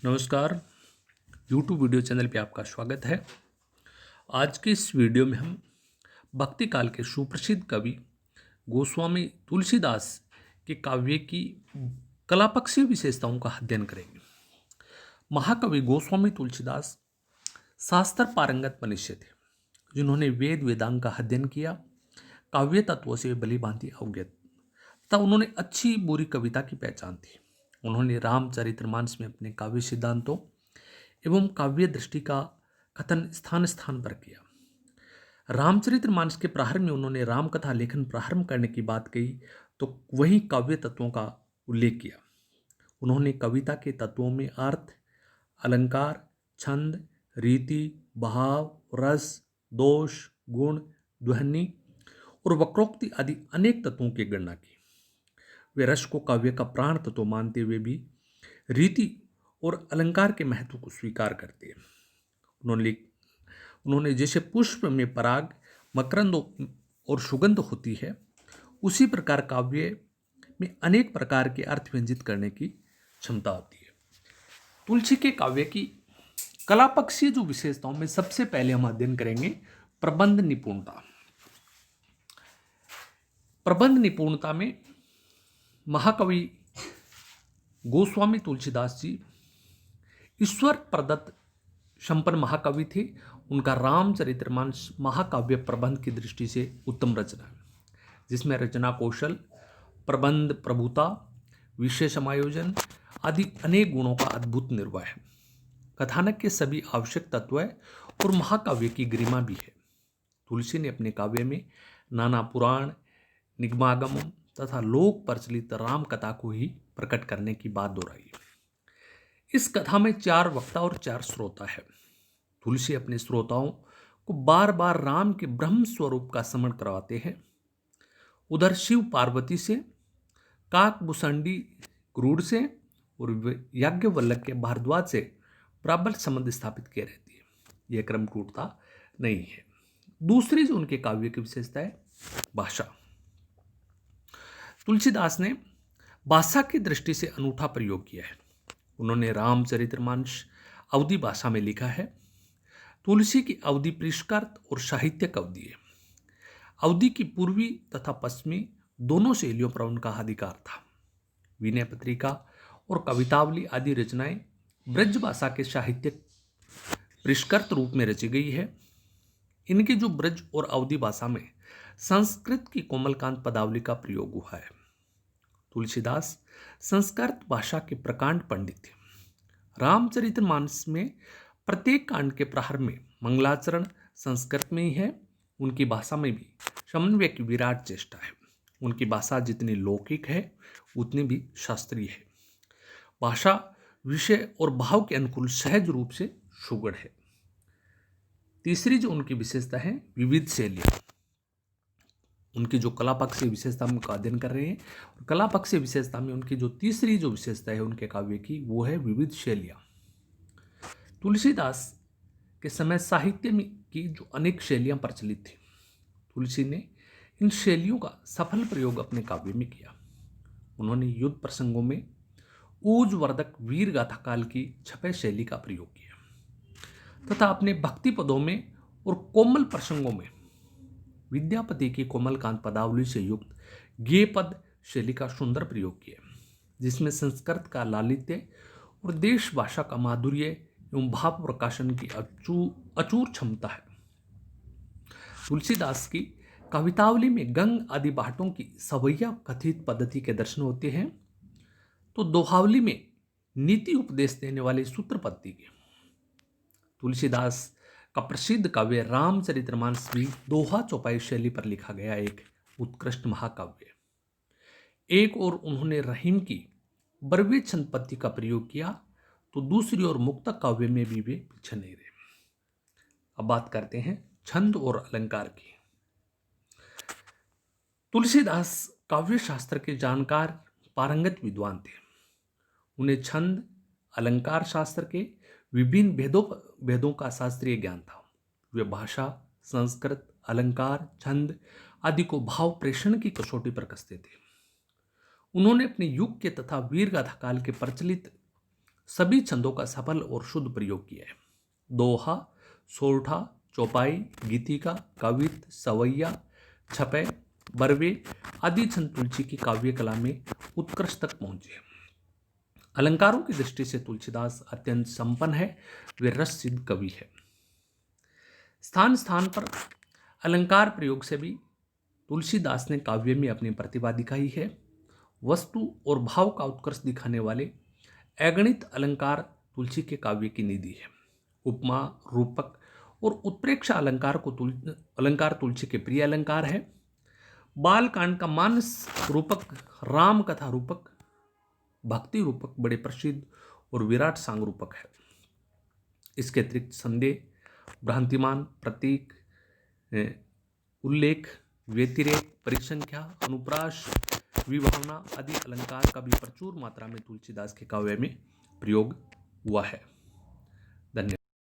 नमस्कार। YouTube video channel पे आपका स्वागत है। आज के इस वीडियो में हम भक्ति काल के सुप्रसिद्ध कवि गोस्वामी तुलसीदास के काव्य की कलापक्षीय विशेषताओं का अध्ययन करेंगे। महाकवि गोस्वामी तुलसीदास शास्त्र पारंगत मनुष्य थे, जिन्होंने वेद वेदांग का अध्ययन किया, काव्य तत्वों से भली भांति अवगत तथा उन्होंने अच्छी बुरी कविता की पहचान थी। उन्होंने रामचरितमानस में अपने काव्य सिद्धांतों एवं काव्य दृष्टि का कथन स्थान स्थान पर किया। रामचरितमानस के प्रारंभ में उन्होंने राम कथा लेखन प्रारंभ करने की बात कही, तो वहीं काव्य तत्वों का उल्लेख किया। उन्होंने कविता के तत्वों में अर्थ, अलंकार, छंद, रीति, भाव, रस, दोष, गुण, ध्वनि और वक्रोक्ति आदि अनेक तत्वों की गणना की। वे रस को काव्य का प्राण तत्व मानते हुए भी रीति और अलंकार के महत्व को स्वीकार करते हैं। उन्होंने जैसे पुष्प में पराग, मकरंद और सुगंध होती है, उसी प्रकार काव्य में अनेक प्रकार के अर्थ व्यंजित करने की क्षमता होती है। तुलसी के काव्य की कलापक्षीय जो विशेषताओं में सबसे पहले हम अध्ययन करेंगे प्रबंध निपुणता। प्रबंध निपुणता में महाकवि गोस्वामी तुलसीदास जी ईश्वर प्रदत्त संपन्न महाकवि थे। उनका रामचरितमानस महाकाव्य प्रबंध की दृष्टि से उत्तम रचना है, जिसमें रचना कौशल, प्रबंध प्रभुता, विषय समायोजन आदि अनेक गुणों का अद्भुत निर्वाह है। कथानक के सभी आवश्यक तत्व है और महाकाव्य की गरिमा भी है। तुलसी ने अपने काव्य में नाना पुराण, निगमागम तथा लोक प्रचलित राम कथा को ही प्रकट करने की बात दोहराई। इस कथा में 4 वक्ता और 4 श्रोता है। तुलसी अपने श्रोताओं को बार बार राम के ब्रह्म स्वरूप का स्मरण करवाते हैं। उधर शिव पार्वती से, काकभूषणी क्रूर से और याज्ञवल्क्य के भारद्वाज से प्रबल संबंध स्थापित किए रहती है। यह क्रम टूटता नहीं है। दूसरी जो उनके काव्य की विशेषता है भाषा। तुलसीदास ने भाषा की दृष्टि से अनूठा प्रयोग किया है। उन्होंने रामचरितमानस अवधी भाषा में लिखा है। तुलसी की अवधी परिष्कृत और साहित्यिक अवधी है। अवधी की पूर्वी तथा पश्चिमी दोनों शैलियों पर उनका अधिकार था। विनय पत्रिका और कवितावली आदि रचनाएं ब्रज भाषा के साहित्यिक परिष्कृत रूप में रची गई है। इनके जो ब्रज और अवधी भाषा में संस्कृत की कोमलकांत पदावली का प्रयोग हुआ है। तुलसीदास संस्कृत भाषा के प्रकांड पंडित थे। रामचरितमानस में प्रत्येक कांड के प्रारंभ में मंगलाचरण संस्कृत में ही है। उनकी भाषा में भी समन्वय की विराट चेष्टा है। उनकी भाषा जितनी लौकिक है उतनी भी शास्त्रीय है। भाषा विषय और भाव के अनुकूल सहज रूप से सुगढ़ है। तीसरी जो उनकी विशेषता है विविध शैलियाँ। उनकी जो कलापक्षीय विशेषता हम अध्ययन कर रहे हैं, और कलापक्षीय विशेषता में उनकी जो तीसरी जो विशेषता है उनके काव्य की, वो है विविध शैलियाँ। तुलसीदास के समय साहित्य में की जो अनेक शैलियाँ प्रचलित थी, तुलसी ने इन शैलियों का सफल प्रयोग अपने काव्य में किया। उन्होंने युद्ध प्रसंगों में ऊर्जवर्धक वीर गाथा काल की छपय शैली का प्रयोग किया तथा अपने भक्ति पदों में और कोमल प्रसंगों में विद्यापति की कोमलकांत पदावली से युक्त गेय पद शैली का सुंदर प्रयोग किया, जिसमें संस्कृत का लालित्य और देश भाषा का माधुर्य एवं भाव प्रकाशन की अचूर क्षमता है। तुलसीदास की कवितावली में गंग आदि बाटों की सवैया कथित पद्धति के दर्शन होते हैं, तो दोहावली में नीति उपदेश देने वाले सूत्र पद्धति के। तुलसीदास का प्रसिद्ध काव्य रामचरितमानस भी दोहा चौपाई शैली पर लिखा गया एक उत्कृष्ट महाकाव्य। एक और उन्होंने रहीम की बरवे छंद पद्धति का प्रयोग किया, तो दूसरी ओर मुक्तक काव्य में भी वे पीछे नहीं रहे। अब बात करते हैं छंद और अलंकार की। तुलसीदास काव्य शास्त्र के जानकार पारंगत विद्वान थे। उन्हें छंद, अलंकार शास्त्र के विभिन्न भेदों का शास्त्रीय ज्ञान था। वे भाषा, संस्कृत, अलंकार, छंद आदि को भाव प्रेषण की कसौटी पर कसते थे। उन्होंने अपने युग के तथा वीर गाथा काल के प्रचलित सभी छंदों का सफल और शुद्ध प्रयोग किया है। दोहा, सोरठा, चौपाई, गीतिका, कवित, सवैया, छपै, बरवे आदि छंद तुलसी की काव्य कला में उत्कृष्ट तक पहुंचे। अलंकारों की दृष्टि से तुलसीदास अत्यंत संपन्न है, वे रस सिद्ध कवि है। स्थान स्थान पर अलंकार प्रयोग से भी तुलसीदास ने काव्य में अपनी प्रतिभा दिखाई है। वस्तु और भाव का उत्कर्ष दिखाने वाले अगणित अलंकार तुलसी के काव्य की निधि है। उपमा, रूपक और उत्प्रेक्षा अलंकार तुलसी के प्रिय अलंकार है। बालकांड का मानस रूपक, राम कथा रूपक, भक्ति रूपक बड़े प्रसिद्ध और विराट सांग रूपक है। इसके अतिरिक्त संदेह, भ्रांतिमान, प्रतीक, उल्लेख, व्यतिरेक, परिसंख्या, अनुप्रास, विभावना आदि अलंकार का भी प्रचुर मात्रा में तुलसीदास के काव्य में प्रयोग हुआ है।